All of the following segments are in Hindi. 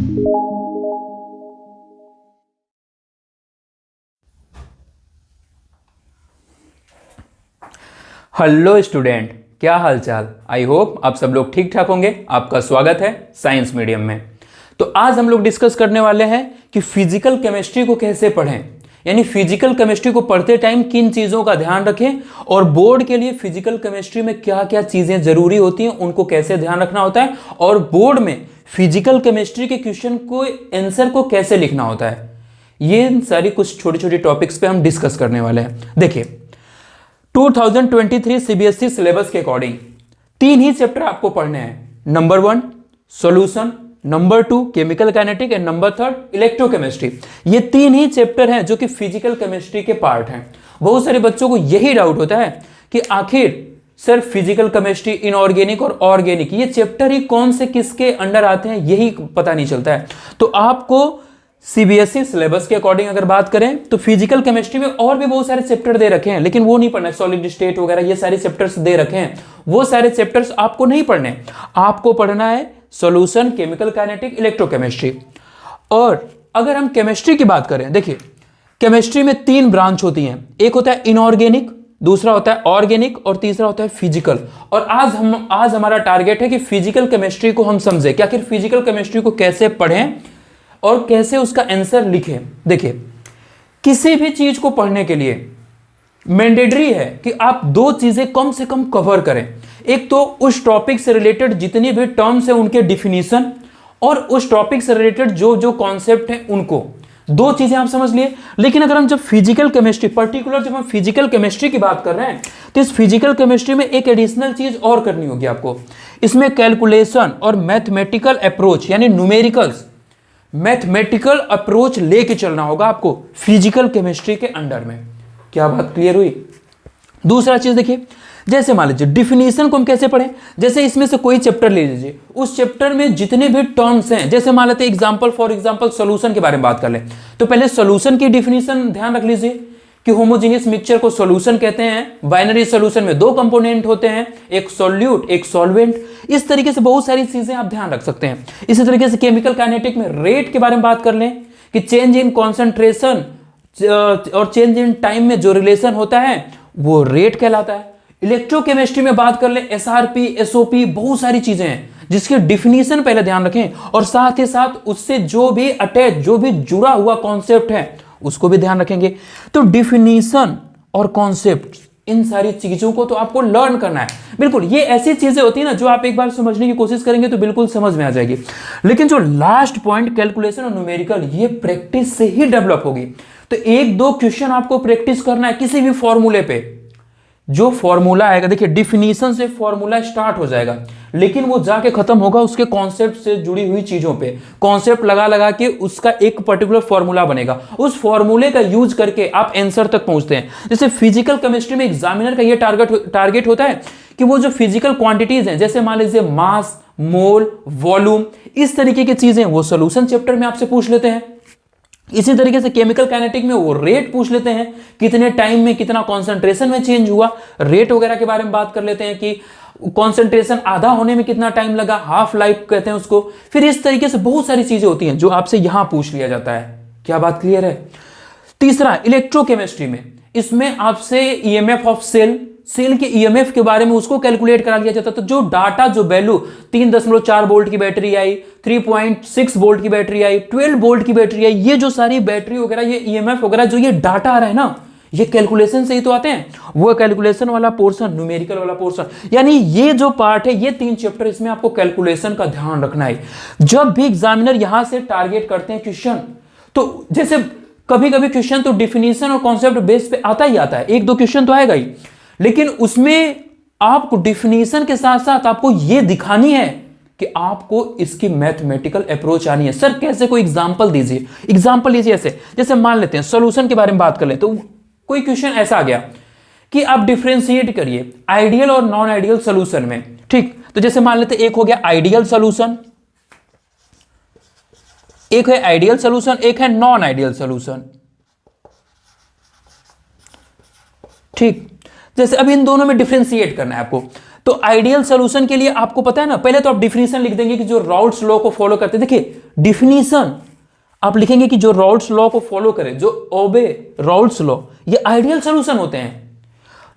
हेलो स्टूडेंट, क्या हाल चाल। आई होप आप सब लोग ठीक ठाक होंगे। आपका स्वागत है साइंस मीडियम में। तो आज हम लोग डिस्कस करने वाले हैं कि फिजिकल केमिस्ट्री को कैसे पढ़ें, यानी फिजिकल केमिस्ट्री को पढ़ते टाइम किन चीज़ों का ध्यान रखें और बोर्ड के लिए फिजिकल केमिस्ट्री में क्या क्या चीज़ें ज़रूरी होती हैं उनको कैसे ध्यान रखना होता है, और बोर्ड में फिजिकल केमिस्ट्री के क्वेश्चन को आंसर को कैसे लिखना होता है। ये सारी कुछ छोटी छोटी टॉपिक्स पे हम डिस्कस करने वाले हैं। देखिए, 2023 सीबीएसई सिलेबस के अकॉर्डिंग 3 ही चैप्टर आपको पढ़ने हैं। Number 1 solution, number 2 chemical kinetic and number 3 electrochemistry. ये 3 ही चैप्टर हैं जो कि फिजिकल केमिस्ट्री के पार्ट हैं। बहुत सारे बच्चों को यही डाउट होता है कि आखिर सर फिजिकल केमिस्ट्री, इनऑर्गेनिक और ऑर्गेनिक, ये चैप्टर ही कौन से किसके अंडर आते हैं यही पता नहीं चलता है। तो आपको सीबीएसई सिलेबस के अकॉर्डिंग अगर बात करें तो फिजिकल केमिस्ट्री में और भी बहुत सारे चैप्टर दे रखे हैं, लेकिन वो नहीं पढ़ना है। सॉलिड स्टेट वगैरह ये सारे चैप्टर्स दे रखे हैं, वो सारे चैप्टर्स आपको नहीं पढ़ने। आपको पढ़ना है सॉल्यूशन, केमिकल काइनेटिक, इलेक्ट्रोकेमिस्ट्री। और अगर हम केमिस्ट्री की बात करें, देखिए केमिस्ट्री में 3 ब्रांच होती हैं। एक होता है इनऑर्गेनिक, दूसरा होता है ऑर्गेनिक और तीसरा होता है फिजिकल। और आज हमारा टारगेट है कि फिजिकल केमिस्ट्री को हम समझें कि आखिर फिजिकल केमिस्ट्री को कैसे पढ़ें और कैसे उसका आंसर लिखें। देखिए, किसी भी चीज को पढ़ने के लिए मैंडेटरी है कि आप 2 चीजें कम से कम कवर करें। एक तो उस टॉपिक से रिलेटेड जितनी भी टर्म्स हैं उनके डिफिनीशन, और उस टॉपिक से रिलेटेड जो जो कॉन्सेप्ट हैं उनको। 2 चीजें आप समझ लिए। लेकिन अगर हम जब फिजिकल केमिस्ट्री, पर्टिकुलर जब हम फिजिकल केमिस्ट्री की बात कर रहे हैं, तो इस फिजिकल केमिस्ट्री में एक एडिशनल चीज और करनी होगी आपको। इसमें कैलकुलेशन और मैथमेटिकल अप्रोच यानी न्यूमेरिकल्स, मैथमेटिकल अप्रोच लेके चलना होगा आपको फिजिकल केमिस्ट्री के अंडर में। क्या बात क्लियर हुई? दूसरा चीज देखिए, जैसे मान लीजिए डिफिनीशन को हम कैसे पढ़ें। जैसे इसमें से कोई चैप्टर ले लीजिए, उस चैप्टर में जितने भी टर्म्स हैं, जैसे मान लेते हैं फॉर एग्जांपल सॉल्यूशन के बारे में बात कर लें, तो पहले सॉल्यूशन की डिफिनीशन ध्यान रख लीजिए कि होमोजेनियस मिक्सचर को सॉल्यूशन कहते हैं। बाइनरी सॉल्यूशन में 2 कंपोनेंट होते हैं, एक सॉल्यूट एक सॉल्वेंट। इस तरीके से बहुत सारी चीजें आप ध्यान रख सकते हैं। इसी तरीके से केमिकल काइनेटिक में रेट के बारे में बात कर लें कि चेंज इन कॉन्सेंट्रेशन और चेंज इन टाइम में जो रिलेशन होता है वो रेट कहलाता है। इलेक्ट्रोकेमिस्ट्री में बात कर लें एसआरपी, एसओपी, बहुत सारी चीजें हैं जिसके डिफिनीशन पहले ध्यान रखें, और साथ ही साथ उससे जो भी अटैच, जो भी जुड़ा हुआ कॉन्सेप्ट है उसको भी ध्यान रखेंगे। तो डिफिनीशन और कॉन्सेप्ट, इन सारी चीजों को तो आपको लर्न करना है। बिल्कुल, ये ऐसी चीजें होती है ना जो आप एक बार समझने की कोशिश करेंगे तो बिल्कुल समझ में आ जाएगी। लेकिन जो लास्ट पॉइंट कैलकुलेशन और न्यूमेरिकल, ये प्रैक्टिस से ही डेवलप होगी। तो 1-2 क्वेश्चन आपको प्रैक्टिस करना है किसी भी फॉर्मूले पे। जो फॉर्मूला आएगा, देखिए डिफिनीशन से फॉर्मूला स्टार्ट हो जाएगा, लेकिन वो जाके खत्म होगा उसके कॉन्सेप्ट से जुड़ी हुई चीजों पे। कॉन्सेप्ट लगा लगा के उसका एक पर्टिकुलर फॉर्मूला बनेगा, उस फॉर्मूले का यूज करके आप आंसर तक पहुंचते हैं। जैसे फिजिकल केमिस्ट्री में एग्जामिनर का ये टारगेट होता है कि वो जो फिजिकल क्वांटिटीज हैं, जैसे मान लीजिए मास, मोल, वॉल्यूम, इस तरीके की चीजें वो सॉल्यूशन चैप्टर में आपसे पूछ लेते हैं। इसी तरीके से केमिकल काइनेटिक में वो रेट पूछ लेते हैं, कितने टाइम में कितना कॉन्सेंट्रेशन में चेंज हुआ, रेट वगैरह के बारे में बात कर लेते हैं कि कॉन्सेंट्रेशन आधा होने में कितना टाइम लगा, हाफ लाइफ कहते हैं उसको। फिर इस तरीके से बहुत सारी चीजें होती हैं जो आपसे यहां पूछ लिया जाता है। क्या बात क्लियर है? तीसरा, इलेक्ट्रोकेमिस्ट्री में, इसमें आपसे ईएमएफ ऑफ सेल के ईएमएफ के बारे में उसको कैलकुलेट करा लिया जाता। तो जो डाटा, जो वैल्यू 3.4 वोल्ट की बैटरी आई, 3.6 वोल्ट की बैटरी आई, 12 वोल्ट की बैटरी आई, ये जो सारी बैटरी वगैरह, ये ईएमएफ वगैरह, जो ये डाटा आ रहा है ना, ये कैलकुलेशन से ही तो आते हैं। वो कैलकुलेशन वाला पोर्शन, न्यूमेरिकल वाला पोर्शन, यानी ये जो पार्ट है, ये 3 चैप्टर, इसमें आपको कैलकुलेशन का ध्यान रखना है। जब भी एग्जामिनर यहां से टारगेट करते हैं क्वेश्चन, तो जैसे कभी कभी क्वेश्चन तो डिफिनीशन और कॉन्सेप्ट बेस पे आता ही आता है, 1-2 क्वेश्चन तो आएगा ही, लेकिन उसमें आपको डिफिनीशन के साथ साथ आपको यह दिखानी है कि आपको इसकी मैथमेटिकल अप्रोच आनी है। सर कैसे, कोई एग्जांपल दीजिए। एग्जांपल लीजिए ऐसे, जैसे मान लेते हैं सॉल्यूशन के बारे में बात कर ले, तो कोई क्वेश्चन ऐसा आ गया कि आप डिफरेंशिएट करिए आइडियल और नॉन आइडियल सॉल्यूशन में। ठीक, तो जैसे मान लेते हैं एक हो गया आइडियल सॉल्यूशन, एक है आइडियल सॉल्यूशन, एक है नॉन आइडियल सॉल्यूशन। ठीक, जैसे अब इन दोनों में डिफरेंशिएट करना है आपको, तो आइडियल सोल्यूशन के लिए आपको पता है ना, पहले तो आप डिफिनीशन लिख देंगे कि जो राउल्ट्स लॉ को फॉलो करते हैं। देखिए डिफिनीशन आप लिखेंगे कि जो राउल्ट्स लॉ को फॉलो करे, जो ओबे राउल्ट्स लॉ, ये आइडियल सोल्यूशन होते हैं।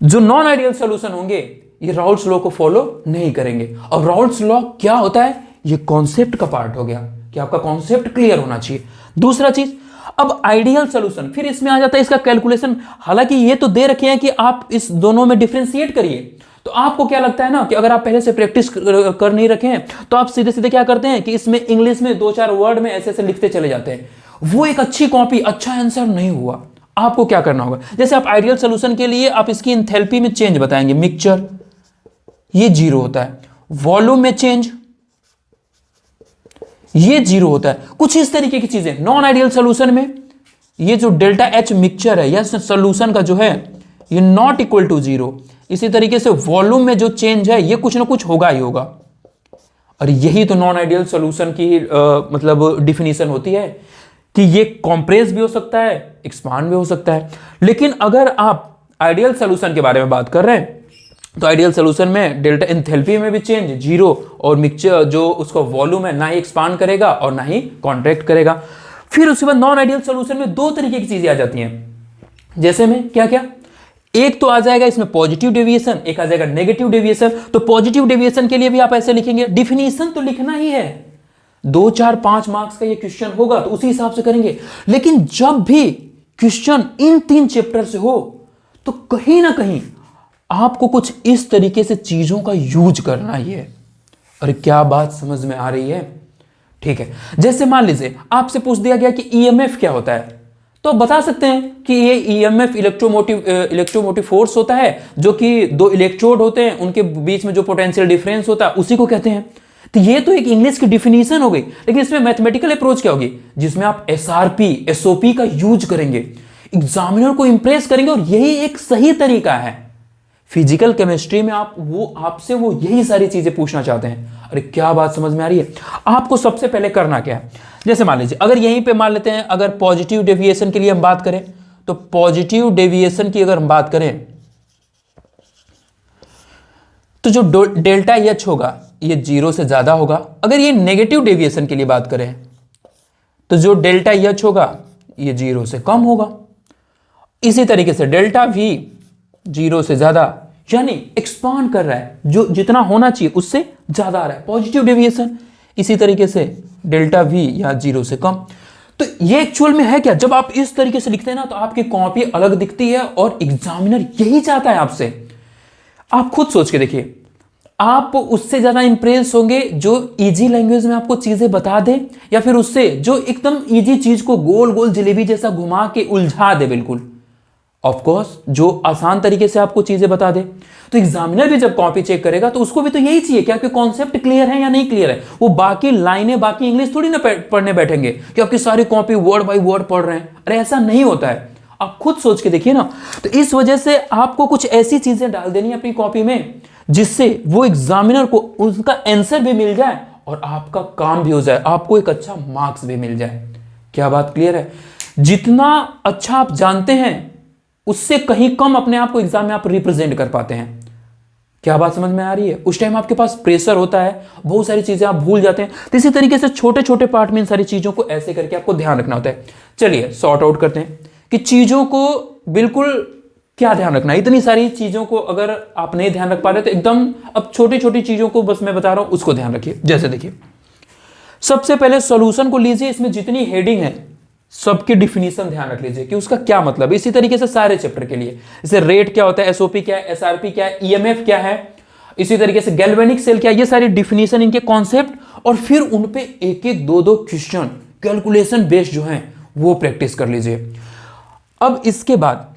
जो नॉन आइडियल सोल्यूशन होंगे ये राउल्ट्स लॉ को फॉलो नहीं करेंगे। और राउल्ट्स लॉ क्या होता है, ये कॉन्सेप्ट का पार्ट हो गया कि आपका कॉन्सेप्ट क्लियर होना चाहिए। दूसरा चीज, अब आइडियल सोल्यूशन, फिर इसमें आ जाता है इसका कैलकुलेशन। हालांकि ये तो दे रखे हैं कि आप इस दोनों में डिफरेंशिएट करिए, तो आपको क्या लगता है ना कि अगर आप पहले से प्रैक्टिस कर नहीं रखे हैं तो आप सीधे सीधे क्या करते हैं कि इसमें इंग्लिश में 2-4 वर्ड में ऐसे ऐसे लिखते चले जाते हैं। वो एक अच्छी कॉपी, अच्छा आंसर नहीं हुआ। आपको क्या करना होगा, जैसे आप आइडियल सोल्यूशन के लिए आप इसकी एंथैल्पी में चेंज बताएंगे, मिक्सचर ये 0 होता है, वॉल्यूम में चेंज ये 0 होता है, कुछ इस तरीके की चीजें। नॉन आइडियल सोल्यूशन में ये जो डेल्टा एच मिक्सचर है या सोल्यूशन का जो है ये नॉट इक्वल टू 0। इसी तरीके से वॉल्यूम में जो चेंज है ये कुछ ना कुछ होगा ही होगा। और यही तो नॉन आइडियल सोल्यूशन की मतलब डिफिनीशन होती है कि ये कॉम्प्रेस भी हो सकता है, एक्सपांड भी हो सकता है। लेकिन अगर आप आइडियल सोल्यूशन के बारे में बात कर रहे हैं तो आइडियल सोल्यूशन में डेल्टा एंथैल्पी में भी चेंज 0 और मिक्सचर जो उसका वॉल्यूम है ना ही एक्सपांड करेगा और ना ही कॉन्ट्रैक्ट करेगा। फिर उसके बाद नॉन आइडियल सोल्यूशन में 2 तरीके की चीजें आ जाती हैं, जैसे में क्या क्या, एक तो आ जाएगा इसमें पॉजिटिव डेविएशन, एक आ जाएगा नेगेटिव डेविएशन। तो पॉजिटिव डेविएशन के लिए भी आप ऐसे लिखेंगे, डिफिनीशन तो लिखना ही है, 2, 4, 5 मार्क्स का ये क्वेश्चन होगा तो उसी हिसाब से करेंगे। लेकिन जब भी क्वेश्चन इन 3 चैप्टर से हो तो कहीं ना कहीं आपको कुछ इस तरीके से चीजों का यूज करना ही है। अरे क्या बात समझ में आ रही है? ठीक है, जैसे मान लीजिए आपसे पूछ दिया गया कि ईएमएफ क्या होता है, तो बता सकते हैं कि ये ईएमएफ इलेक्ट्रोमोटिव फोर्स होता है, जो कि 2 इलेक्ट्रोड होते हैं उनके बीच में जो पोटेंशियल डिफरेंस होता है उसी को कहते हैं। तो ये तो एक इंग्लिश की डिफिनीशन हो गई। लेकिन इसमें मैथमेटिकल अप्रोच क्या होगी, जिसमें आप एसआरपी एसओपी का यूज करेंगे, एग्जामिनर को इंप्रेस करेंगे। और यही एक सही तरीका है। फिजिकल केमिस्ट्री में आपसे वो यही सारी चीजें पूछना चाहते हैं। अरे क्या बात समझ में आ रही है? आपको सबसे पहले करना क्या है, जैसे मान लीजिए अगर यहीं पे मान लेते हैं, अगर पॉजिटिव डेविएशन के लिए हम बात करें तो पॉजिटिव डेविएशन की अगर हम बात करें तो जो डेल्टा एच होगा ये 0 से ज्यादा होगा। अगर ये नेगेटिव डेविएशन के लिए बात करें तो जो डेल्टा एच होगा ये 0 से कम होगा। इसी तरीके से डेल्टा वी 0 से ज्यादा, यानी एक्सपांड कर रहा है, जो जितना होना चाहिए उससे ज्यादा आ रहा है, पॉजिटिव डेविएशन। इसी तरीके से डेल्टा वी या 0 से कम। तो ये एक्चुअल में है क्या, जब आप इस तरीके से लिखते हैं ना तो आपकी कॉपी अलग दिखती है और एग्जामिनर यही चाहता है आपसे। आप खुद सोच के देखिए, आप उससे ज्यादा इंप्रेस होंगे जो इजी लैंग्वेज में आपको चीजें बता दे, या फिर उससे जो एकदम इजी चीज को गोल गोल जलेबी जैसा घुमा के उलझा दे बिल्कुल। ऑफ कोर्स जो आसान तरीके से आपको चीजें बता दे। तो एग्जामिनर भी जब कॉपी चेक करेगा तो उसको भी तो यही चाहिए कि आपके कॉन्सेप्ट क्लियर है या नहीं क्लियर है। वो बाकी लाइनें बाकी इंग्लिश थोड़ी ना पढ़ने बैठेंगे कि आपकी सारी कॉपी वर्ड बाय वर्ड पढ़ रहे हैं। अरे ऐसा नहीं होता है, आप खुद सोच के देखिए ना। तो इस वजह से आपको कुछ ऐसी चीजें डाल देनी है अपनी कॉपी में जिससे वो एग्जामिनर को उसका आंसर भी मिल जाए और आपका काम भी हो जाए, आपको एक अच्छा मार्क्स भी मिल जाए। क्या बात क्लियर है? जितना अच्छा आप जानते हैं उससे कहीं कम अपने आप को एग्जाम में आप रिप्रेजेंट कर पाते हैं। क्या बात समझ में आ रही है? उस टाइम आपके पास प्रेशर होता है, बहुत सारी चीजें आप भूल जाते हैं। तो इसी तरीके से छोटे छोटे पार्ट में इन सारी चीजों को ऐसे करके आपको ध्यान रखना होता है। चलिए सॉर्ट आउट करते हैं कि चीजों को बिल्कुल क्या ध्यान रखना है। इतनी सारी चीजों को अगर आप नहीं ध्यान रख पा रहे तो एकदम अब छोटी छोटी चीजों को बस मैं बता रहा हूं उसको ध्यान रखिए। जैसे देखिए, सबसे पहले सॉल्यूशन को लीजिए, इसमें जितनी हेडिंग है सबकी डिफिनीशन ध्यान रख लीजिए कि उसका क्या मतलब है। इसी तरीके से सारे चैप्टर के लिए, जैसे रेट क्या होता है, एसओपी क्या है, एसआरपी क्या है, ईएमएफ क्या है, इसी तरीके से गैल्वेनिक सेल क्या है, ये सारी डिफिनीशन, इनके कॉन्सेप्ट, और फिर उन पे एक एक दो दो क्वेश्चन कैलकुलेशन बेस्ड जो है वो प्रैक्टिस कर लीजिए। अब इसके बाद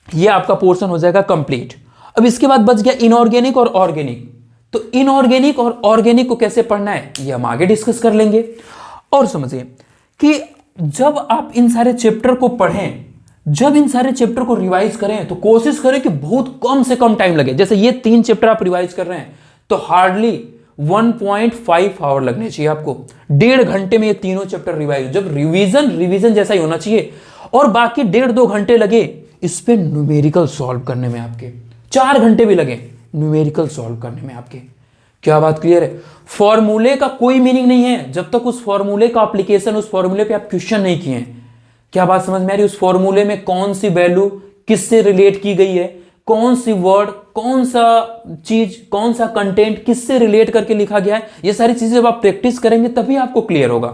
ये आपका पोर्शन हो जाएगा कंप्लीट। अब इसके बाद बच गया इनऑर्गेनिक और ऑर्गेनिक। तो इनऑर्गेनिक और ऑर्गेनिक को कैसे पढ़ना है ये हम आगे डिस्कस कर लेंगे। और समझिए कि जब आप इन सारे चैप्टर को पढ़ें, जब इन सारे चैप्टर को रिवाइज करें तो कोशिश करें कि बहुत कम से कम टाइम लगे। जैसे ये 3 चैप्टर आप रिवाइज कर रहे हैं तो हार्डली 1.5 आवर लगने चाहिए आपको। 1.5 घंटे में ये तीनों चैप्टर रिवाइज, जब रिवीजन जैसा ही होना चाहिए। और बाकी 1.5-2 घंटे लगे इस पे न्यूमेरिकल सॉल्व करने में, आपके 4 घंटे भी लगे न्यूमेरिकल सॉल्व करने में आपके। क्या बात क्लियर है? फॉर्मूले का कोई मीनिंग नहीं है जब तक उस फॉर्मूले का एप्लीकेशन, उस फॉर्मूले पे आप क्वेश्चन नहीं किए हैं। क्या बात समझ में आ रही है? उस फॉर्मूले में कौन सी वैल्यू किससे रिलेट की गई है, कौन सी वर्ड, कौन सा चीज, कौन सा कंटेंट किससे रिलेट करके लिखा गया है, ये सारी चीजें जब आप प्रैक्टिस करेंगे तभी आपको क्लियर होगा।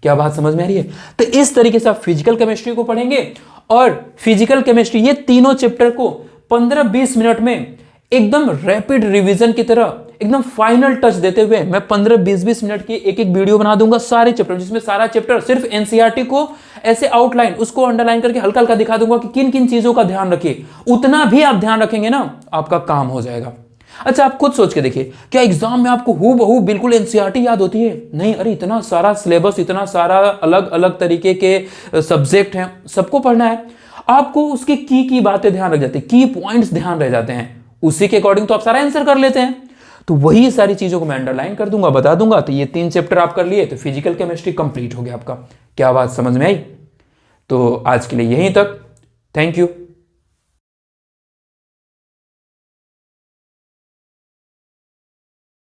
क्या बात समझ में आ रही है? तो इस तरीके से आप फिजिकल केमिस्ट्री को पढ़ेंगे और फिजिकल केमिस्ट्री ये तीनों चैप्टर को 15-20 मिनट में एकदम रैपिड रिवीजन की तरह एकदम फाइनल टच देते हुए मैं 15-20 मिनट की एक एक वीडियो बना दूंगा सारे चैप्टर, जिसमें सारा चैप्टर सिर्फ एनसीईआरटी को ऐसे आउटलाइन, उसको अंडरलाइन करके हल्का हल्का दिखा दूंगा कि किन किन चीजों का ध्यान रखिए। उतना भी आप ध्यान रखेंगे ना, आपका काम हो जाएगा। अच्छा, आप खुद सोच के देखिए, क्या एग्जाम में आपको हूबहू बिल्कुल एनसीईआरटी याद होती है? नहीं। अरे इतना सारा सिलेबस, इतना सारा अलग अलग तरीके के सब्जेक्ट हैं, सबको पढ़ना है। आपको उसके की बातें ध्यान रख जाती है, की पॉइंट्स ध्यान रह जाते हैं, उसी के अकॉर्डिंग तो आप सारा आंसर कर लेते हैं। तो वही सारी चीजों को मैं अंडरलाइन कर दूंगा, बता दूंगा। तो ये 3 चैप्टर आप कर लिए तो फिजिकल केमिस्ट्री कंप्लीट हो गया आपका। क्या बात समझ में आई? तो आज के लिए यहीं तक। Thank you.